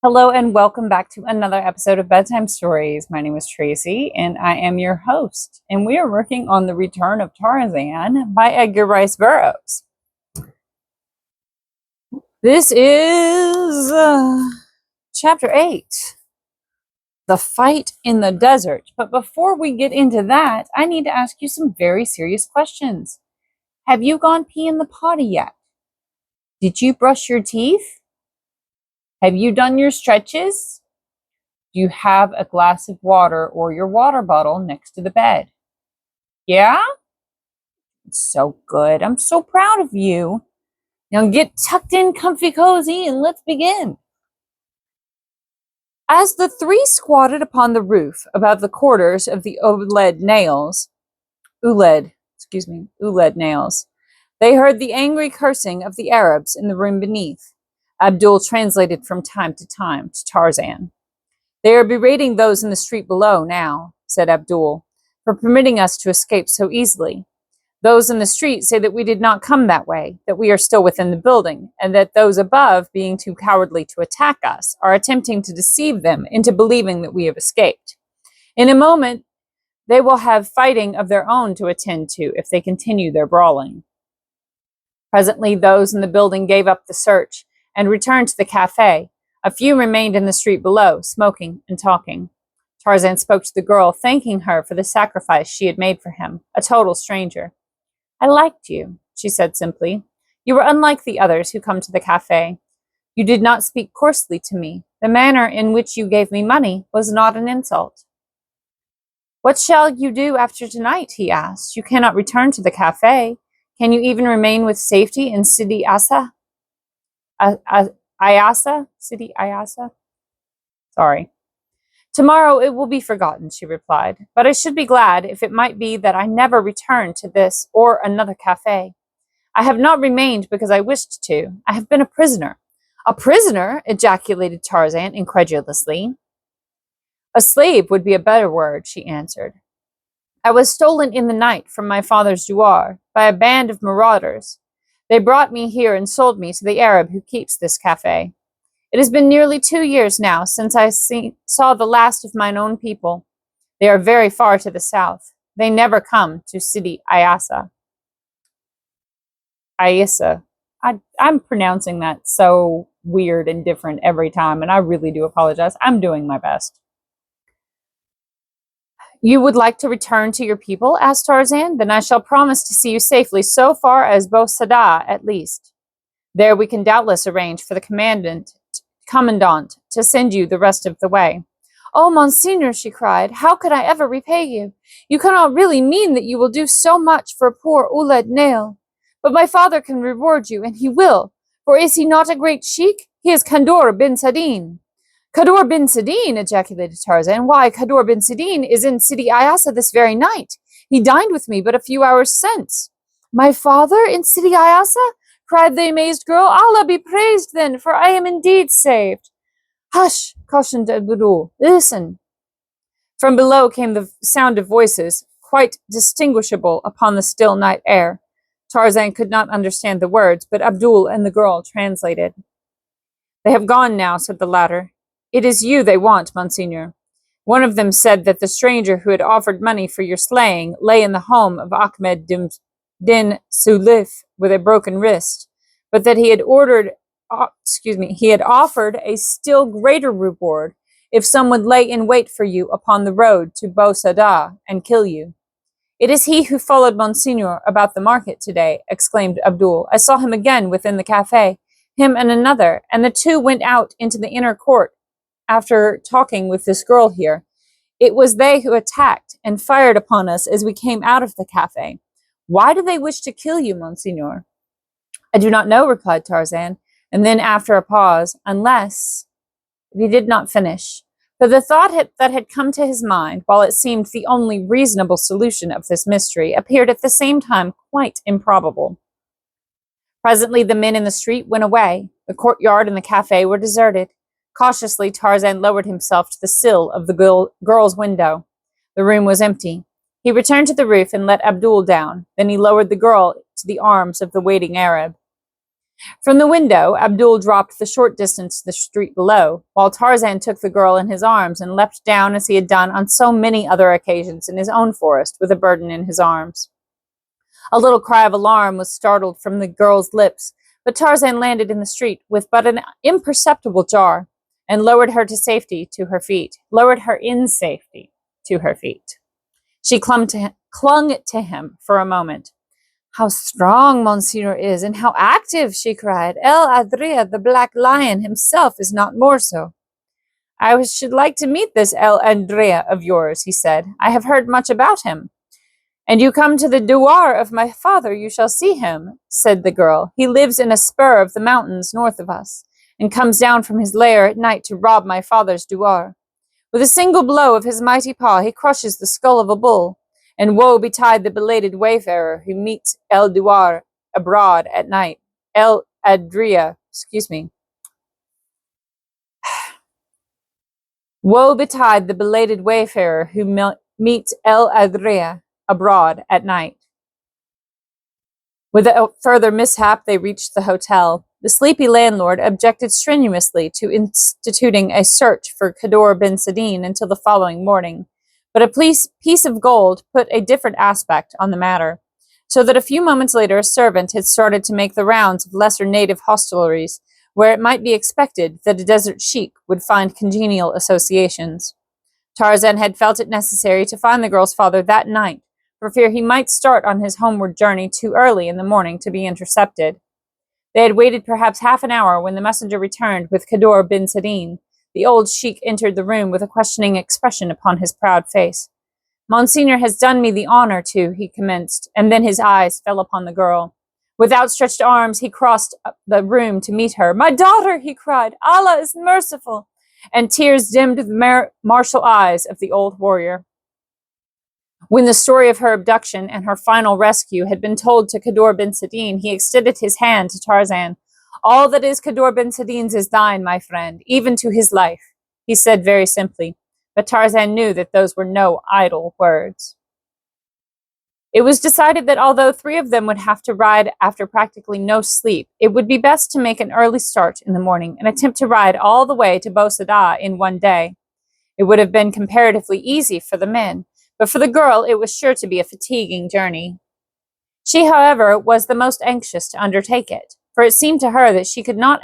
Hello and welcome back to another episode of Bedtime Stories. My name is Tracy and I am your host. And we are working on The Return of Tarzan by Edgar Rice Burroughs. This is chapter 8, The Fight in the Desert. But before we get into that, I need to ask you some very serious questions. Have you gone pee in the potty yet? Did you brush your teeth? Have you done your stretches? Do you have a glass of water or your water bottle next to the bed? Yeah? It's so good. I'm so proud of you. Now get tucked in comfy cozy and let's begin. As the three squatted upon the roof about the quarters of the OLED nails, OLED nails, they heard the angry cursing of the Arabs in the room beneath. Abdul translated from time to time to Tarzan. They are berating those in the street below now, said Abdul, for permitting us to escape so easily. Those in the street say that we did not come that way, that we are still within the building, and that those above, being too cowardly to attack us, are attempting to deceive them into believing that we have escaped. In a moment, they will have fighting of their own to attend to if they continue their brawling. Presently, those in the building gave up the search and returned to the cafe. A few remained in the street below, smoking and talking. Tarzan spoke to the girl, thanking her for the sacrifice she had made for him, a total stranger. I liked you, she said simply. You were unlike the others who come to the cafe. You did not speak coarsely to me. The manner in which you gave me money was not an insult. What shall you do after tonight? He asked. You cannot return to the cafe. Can you even remain with safety in Sidi Asa? Sidi Ayasa? Sorry. Tomorrow it will be forgotten, she replied, but I should be glad if it might be that I never return to this or another cafe. I have not remained because I wished to. I have been a prisoner. A prisoner? Ejaculated Tarzan incredulously. A slave would be a better word, she answered. I was stolen in the night from my father's douar by a band of marauders. They brought me here and sold me to the Arab who keeps this cafe. It has been nearly 2 years now since I saw the last of mine own people. They are very far to the south. They never come to Sidi Ayasa. Ayasa. I'm pronouncing that so weird and different every time, and I really do apologize. I'm doing my best. You would like to return to your people? Asked Tarzan. Then I shall promise to see you safely so far as Bou Saada, at least. There we can doubtless arrange for the commandant to send you the rest of the way. Oh, Monsignor, she cried, how could I ever repay you? You cannot really mean that you will do so much for a poor Ouled Nail. But my father can reward you, and he will, for is he not a great sheik? He is Kandor bin Sadin. Kador bin Sadin, ejaculated Tarzan. Why, Kador bin Sadin is in Sidi Ayasa this very night. He dined with me but a few hours since. My father in Sidi Ayasa? Cried the amazed girl. Allah be praised then, for I am indeed saved. Hush, cautioned Abdul. Listen. From below came the sound of voices, quite distinguishable upon the still night air. Tarzan could not understand the words, but Abdul and the girl translated. They have gone now, said the latter. It is you they want, Monsignor. One of them said that the stranger who had offered money for your slaying lay in the home of Ahmed Din Sulif with a broken wrist, but that he had offered a still greater reward if some would lay in wait for you upon the road to Bou Saada and kill you. It is he who followed Monsignor about the market today, exclaimed Abdul. I saw him again within the cafe, him and another, and the two went out into the inner court after talking with this girl here. It was they who attacked and fired upon us as we came out of the cafe. Why do they wish to kill you, Monsignor? I do not know, replied Tarzan, and then after a pause, unless... He did not finish, for the thought that had come to his mind, while it seemed the only reasonable solution of this mystery, appeared at the same time quite improbable. Presently the men in the street went away. The courtyard and the cafe were deserted. Cautiously, Tarzan lowered himself to the sill of the girl's window. The room was empty. He returned to the roof and let Abdul down. Then he lowered the girl to the arms of the waiting Arab. From the window, Abdul dropped the short distance to the street below, while Tarzan took the girl in his arms and leapt down as he had done on so many other occasions in his own forest with a burden in his arms. A little cry of alarm was startled from the girl's lips, but Tarzan landed in the street with but an imperceptible jar and lowered her in safety to her feet. She clung to him for a moment. "How strong Monsieur is, and how active!" she cried. "El Adria, the Black Lion himself, is not more so." "I should like to meet this El Adria of yours," he said. "I have heard much about him." "And you come to the douar of my father, you shall see him," said the girl. "He lives in a spur of the mountains north of us, and comes down from his lair at night to rob my father's douar. With a single blow of his mighty paw, he crushes the skull of a bull, and woe betide the belated wayfarer who meets El Douar abroad at night. El Adria, Woe betide the belated wayfarer who meets El Adria abroad at night." Without further mishap, they reached the hotel. The sleepy landlord objected strenuously to instituting a search for Kador bin Sadin until the following morning, but a piece of gold put a different aspect on the matter, so that a few moments later a servant had started to make the rounds of lesser native hostelries, where it might be expected that a desert sheik would find congenial associations. Tarzan had felt it necessary to find the girl's father that night, for fear he might start on his homeward journey too early in the morning to be intercepted. They had waited perhaps half an hour when the messenger returned with Kador bin Sadin. The old sheik entered the room with a questioning expression upon his proud face. "Monsignor has done me the honor to," he commenced, and then his eyes fell upon the girl. With outstretched arms, he crossed the room to meet her. "My daughter!" he cried. "Allah is merciful!" And tears dimmed the martial eyes of the old warrior. When the story of her abduction and her final rescue had been told to Kador bin Sadin, he extended his hand to Tarzan. "All that is Kador bin Sadin's is thine, my friend, even to his life," he said very simply, but Tarzan knew that those were no idle words. It was decided that although 3 of them would have to ride after practically no sleep, it would be best to make an early start in the morning and attempt to ride all the way to Bou Sadah in one day. It would have been comparatively easy for the men, but for the girl it was sure to be a fatiguing journey. She, however, was the most anxious to undertake it, for it seemed to her that she could not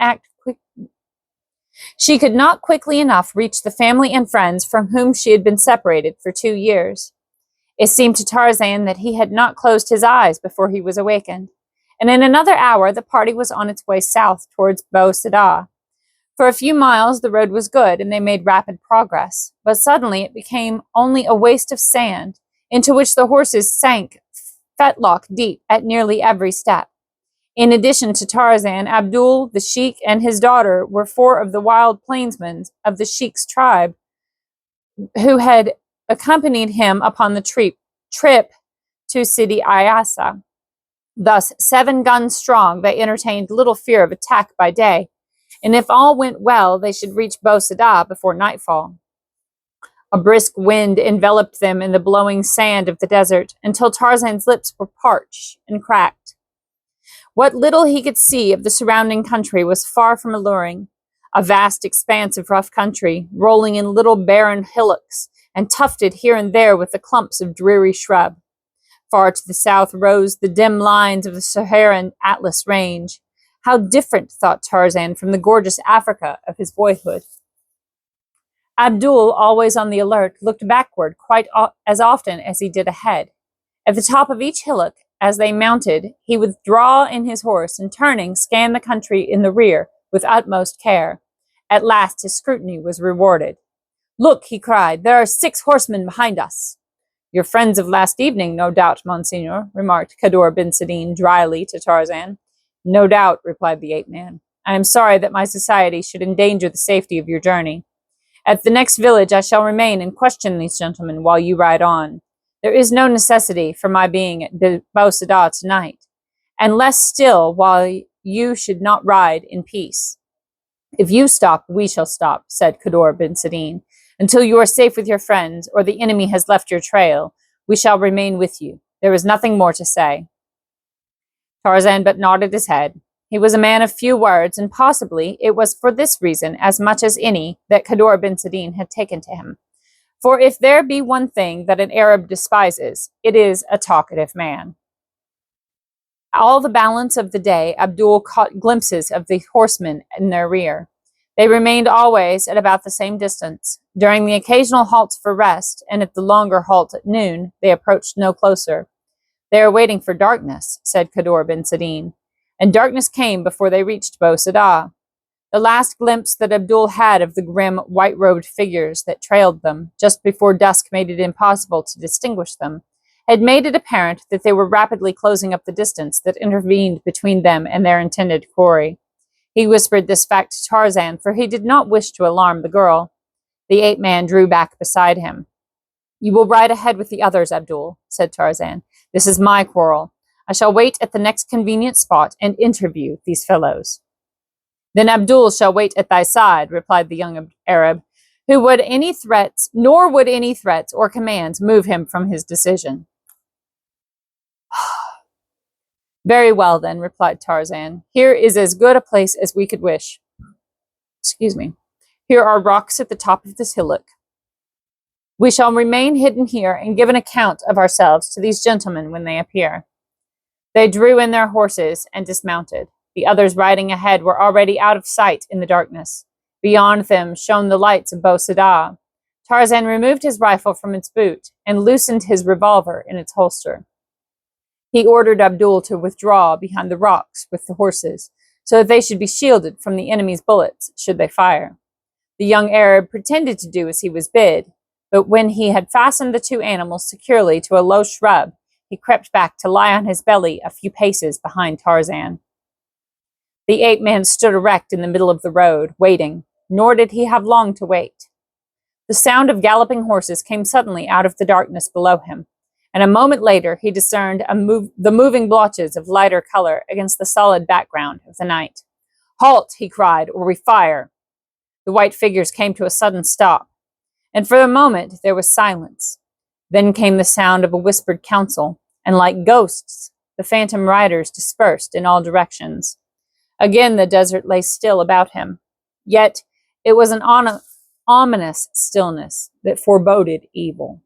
quickly enough reach the family and friends from whom she had been separated for 2 years. It seemed to Tarzan that he had not closed his eyes before he was awakened, and in another hour the party was on its way south towards Bou Sadah. For a few miles the road was good, and they made rapid progress, but suddenly it became only a waste of sand, into which the horses sank fetlock deep at nearly every step. In addition to Tarzan, Abdul, the sheik, and his daughter were 4 of the wild plainsmen of the sheik's tribe who had accompanied him upon the trip to Sidi Ayasa. Thus, 7 guns strong, they entertained little fear of attack by day, and if all went well, they should reach Bou Sadah before nightfall. A brisk wind enveloped them in the blowing sand of the desert until Tarzan's lips were parched and cracked. What little he could see of the surrounding country was far from alluring. A vast expanse of rough country, rolling in little barren hillocks, and tufted here and there with the clumps of dreary shrub. Far to the south rose the dim lines of the Saharan Atlas Range. How different, thought Tarzan, from the gorgeous Africa of his boyhood. Abdul, always on the alert, looked backward quite as often as he did ahead. At the top of each hillock, as they mounted, he would draw in his horse and, turning, scan the country in the rear with utmost care. At last his scrutiny was rewarded. "Look," he cried, "there are 6 horsemen behind us." "Your friends of last evening, no doubt, Monsignor," remarked Kador bin Sadin dryly to Tarzan. "No doubt," replied the ape-man. "I am sorry that my society should endanger the safety of your journey. At the next village I shall remain and question these gentlemen while you ride on. There is no necessity for my being at Bou Sadah tonight, and less still while you should not ride in peace." "If you stop, we shall stop," said Kador bin Sadin. "Until you are safe with your friends, or the enemy has left your trail, we shall remain with you. There is nothing more to say." Tarzan but nodded his head. He was a man of few words, and possibly it was for this reason, as much as any, that Khadr bin Sadin had taken to him. For if there be one thing that an Arab despises, it is a talkative man. All the balance of the day, Abdul caught glimpses of the horsemen in their rear. They remained always at about the same distance. During the occasional halts for rest, and at the longer halt at noon, they approached no closer. "They are waiting for darkness," said Khadr bin Sadin. And darkness came before they reached Bou Sadah. The last glimpse that Abdul had of the grim, white-robed figures that trailed them, just before dusk made it impossible to distinguish them, had made it apparent that they were rapidly closing up the distance that intervened between them and their intended quarry. He whispered this fact to Tarzan, for he did not wish to alarm the girl. The ape-man drew back beside him. "You will ride ahead with the others, Abdul," said Tarzan. "This is my quarrel. I shall wait at the next convenient spot and interview these fellows." "Then Abdul shall wait at thy side," replied the young Arab, nor would any threats or commands move him from his decision. "Very well, then," replied Tarzan. "Here is as good a place as we could wish. Here are rocks at the top of this hillock. We shall remain hidden here and give an account of ourselves to these gentlemen when they appear." They drew in their horses and dismounted. The others riding ahead were already out of sight in the darkness. Beyond them shone the lights of Bou Sadah. Tarzan removed his rifle from its boot and loosened his revolver in its holster. He ordered Abdul to withdraw behind the rocks with the horses, so that they should be shielded from the enemy's bullets should they fire. The young Arab pretended to do as he was bid, but when he had fastened the two animals securely to a low shrub, he crept back to lie on his belly a few paces behind Tarzan. The ape-man stood erect in the middle of the road, waiting, nor did he have long to wait. The sound of galloping horses came suddenly out of the darkness below him, and a moment later he discerned the moving blotches of lighter color against the solid background of the night. "Halt!" he cried, "or we fire!" The white figures came to a sudden stop, and for a moment there was silence. Then came the sound of a whispered counsel, and like ghosts, the phantom riders dispersed in all directions. Again the desert lay still about him, yet it was an ominous stillness that foreboded evil.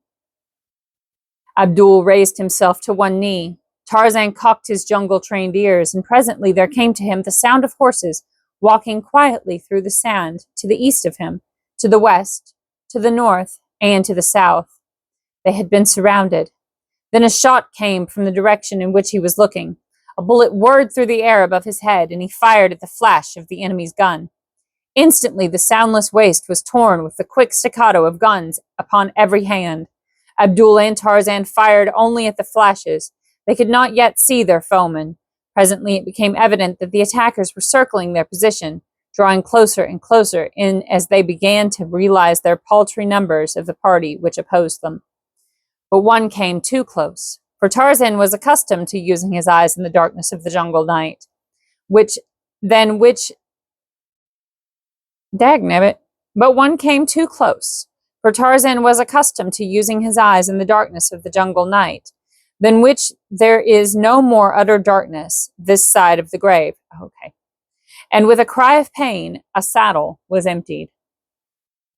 Abdul raised himself to one knee. Tarzan cocked his jungle-trained ears, and presently there came to him the sound of horses walking quietly through the sand to the east of him, to the west, to the north, and to the south. They had been surrounded. Then a shot came from the direction in which he was looking. A bullet whirred through the air above his head, and he fired at the flash of the enemy's gun. Instantly the soundless waste was torn with the quick staccato of guns upon every hand. Abdul and Tarzan fired only at the flashes. They could not yet see their foemen. Presently it became evident that the attackers were circling their position, drawing closer and closer in as they began to realize their paltry numbers of the party which opposed them. But one came too close, for Tarzan was accustomed to using his eyes in the darkness of the jungle night, But one came too close, for Tarzan was accustomed to using his eyes in the darkness of the jungle night, than which there is no more utter darkness this side of the grave. And with a cry of pain, a saddle was emptied.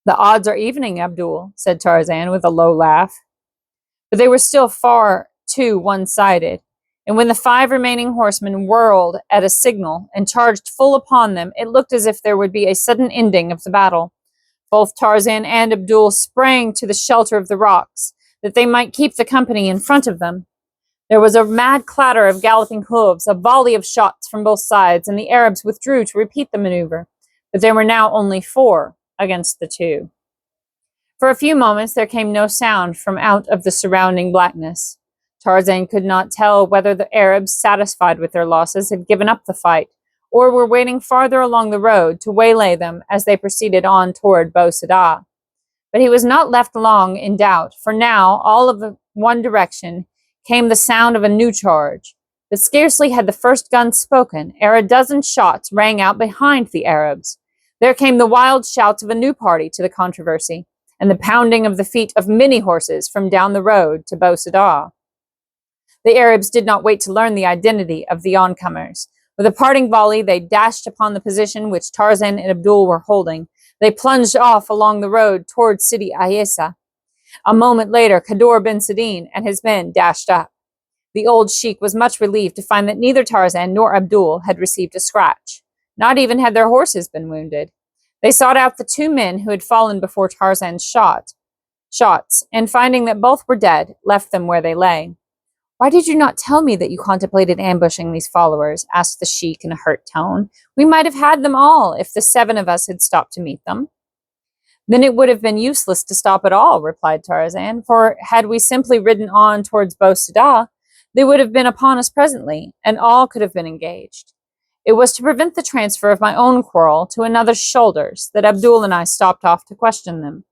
"The odds are evening, Abdul," said Tarzan with a low laugh. But they were still far too one-sided, and when the 5 remaining horsemen whirled at a signal and charged full upon them, it looked as if there would be a sudden ending of the battle. Both Tarzan and Abdul sprang to the shelter of the rocks, that they might keep the company in front of them. There was a mad clatter of galloping hooves, a volley of shots from both sides, and the Arabs withdrew to repeat the maneuver, but there were now only 4 against the 2. For a few moments there came no sound from out of the surrounding blackness. Tarzan could not tell whether the Arabs, satisfied with their losses, had given up the fight, or were waiting farther along the road to waylay them as they proceeded on toward Bou Sadah. But he was not left long in doubt, for now, all of the one direction, came the sound of a new charge. But scarcely had the first gun spoken, ere a dozen shots rang out behind the Arabs. There came the wild shouts of a new party to the controversy, and the pounding of the feet of many horses from down the road to Bou Sadah. The Arabs did not wait to learn the identity of the oncomers. With a parting volley, they dashed upon the position which Tarzan and Abdul were holding. They plunged off along the road towards Sidi Ayesa. A moment later, Kador bin Sadin and his men dashed up. The old sheik was much relieved to find that neither Tarzan nor Abdul had received a scratch. Not even had their horses been wounded. They sought out the two men who had fallen before Tarzan's shots, and finding that both were dead, left them where they lay. "Why did you not tell me that you contemplated ambushing these followers?" asked the sheik in a hurt tone. "We might have had them all if the 7 of us had stopped to meet them." "Then it would have been useless to stop at all," replied Tarzan, "for had we simply ridden on towards Bou Sadah, they would have been upon us presently, and all could have been engaged. It was to prevent the transfer of my own quarrel to another's shoulders that Abdul and I stopped off to question them.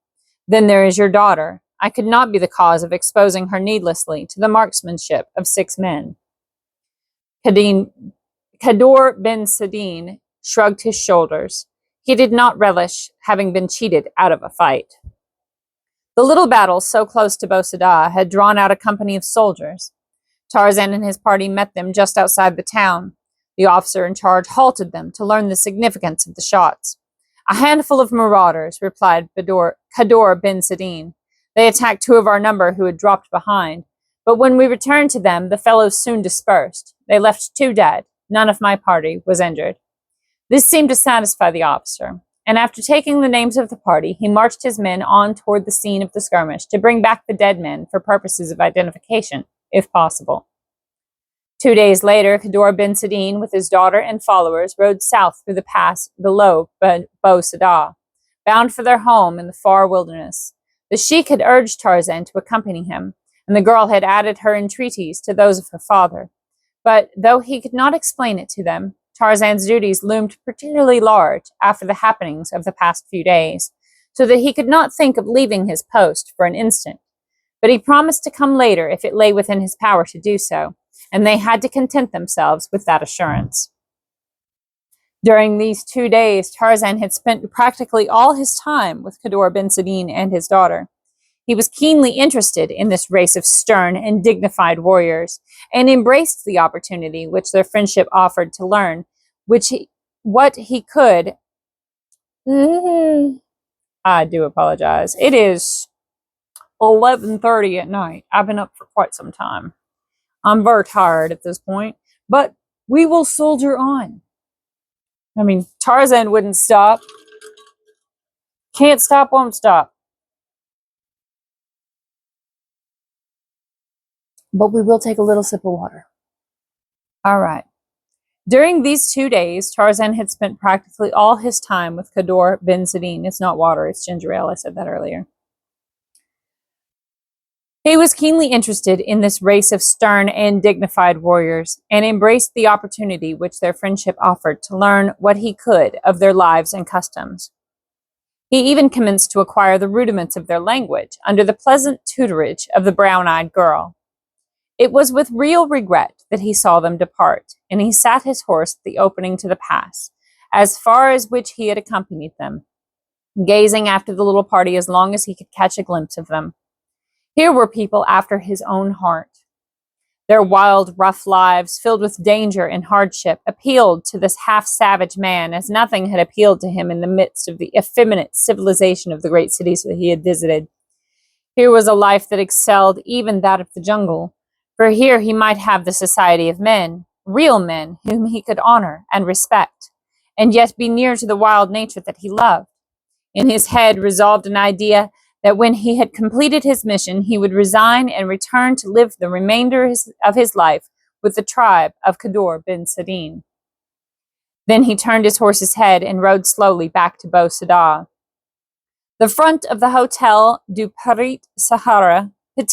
Then there is your daughter. I could not be the cause of exposing her needlessly to the marksmanship of 6 men." Kador bin Sadin shrugged his shoulders. He did not relish having been cheated out of a fight. The little battle so close to Bou Sadah had drawn out a company of soldiers. Tarzan and his party met them just outside the town. The officer in charge halted them to learn the significance of the shots. "A handful of marauders," replied Kador bin Sadin. "They attacked 2 of our number who had dropped behind, but when we returned to them, the fellows soon dispersed. They left 2 dead. None of my party was injured." This seemed to satisfy the officer, and after taking the names of the party, he marched his men on toward the scene of the skirmish to bring back the dead men for purposes of identification, if possible. 2 days later, Kador bin Sadin, with his daughter and followers, rode south through the pass below Bou Sadah, bound for their home in the far wilderness. The sheik had urged Tarzan to accompany him, and the girl had added her entreaties to those of her father. But though he could not explain it to them, Tarzan's duties loomed particularly large after the happenings of the past few days, so that he could not think of leaving his post for an instant. But he promised to come later if it lay within his power to do so, and they had to content themselves with that assurance. During these 2 days, Tarzan had spent practically all his time with Kador bin Sadin and his daughter. He was keenly interested in this race of stern and dignified warriors, and embraced the opportunity which their friendship offered to learn what he could. I do apologize. It is 11:30 at night. I've been up for quite some time. I'm very tired at this point, but we will soldier on. I mean, Tarzan wouldn't stop. Can't stop, won't stop. But we will take a little sip of water. All right. During these 2 days, Tarzan had spent practically all his time with Kador bin Sadin. It's not water, it's ginger ale. I said that earlier. He was keenly interested in this race of stern and dignified warriors, and embraced the opportunity which their friendship offered to learn what he could of their lives and customs. He even commenced to acquire the rudiments of their language under the pleasant tutorage of the brown-eyed girl. It was with real regret that he saw them depart, and he sat his horse at the opening to the pass, as far as which he had accompanied them, gazing after the little party as long as he could catch a glimpse of them. Here were people after his own heart. Their wild, rough lives, filled with danger and hardship, appealed to this half-savage man as nothing had appealed to him in the midst of the effeminate civilization of the great cities that he had visited. Here was a life that excelled even that of the jungle, for here he might have the society of men, real men whom he could honor and respect, and yet be near to the wild nature that he loved. In his head resolved an idea that when he had completed his mission, he would resign and return to live the remainder of his life with the tribe of Kador bin Sadin. Then he turned his horse's head and rode slowly back to Bou Sadah. The front of the Hotel du Petit Sahara, the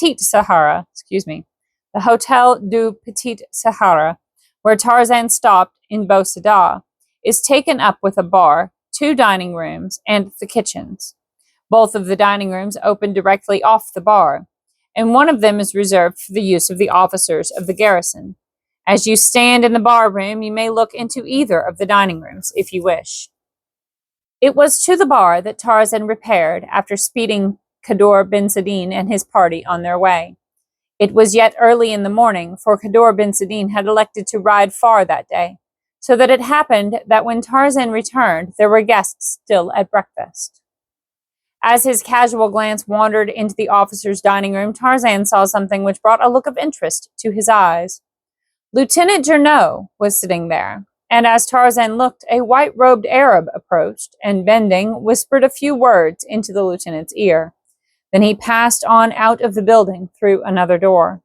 Hotel du Petit Sahara, where Tarzan stopped in Bou Sadah, is taken up with a bar, 2 dining rooms, and the kitchens. Both of the dining rooms open directly off the bar, and one of them is reserved for the use of the officers of the garrison. As you stand in the bar room, you may look into either of the dining rooms if you wish. It was to the bar that Tarzan repaired after speeding Kador bin Sadin and his party on their way. It was yet early in the morning, for Kador bin Sadin had elected to ride far that day, so that it happened that when Tarzan returned, there were guests still at breakfast. As his casual glance wandered into the officers' dining room, Tarzan saw something which brought a look of interest to his eyes. Lieutenant Journeau was sitting there, and as Tarzan looked, a white-robed Arab approached and, bending, whispered a few words into the lieutenant's ear. Then he passed on out of the building through another door.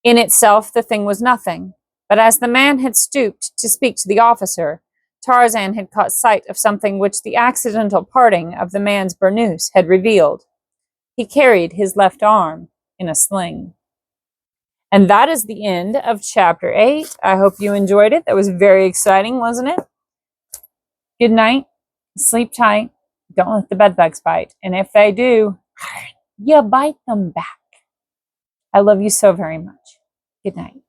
In itself, the thing was nothing, but as the man had stooped to speak to the officer, Tarzan had caught sight of something which the accidental parting of the man's burnous had revealed. He carried his left arm in a sling. And that is the end of chapter 8. I hope you enjoyed it. That was very exciting, wasn't it? Good night. Sleep tight. Don't let the bedbugs bite. And if they do, you bite them back. I love you so very much. Good night.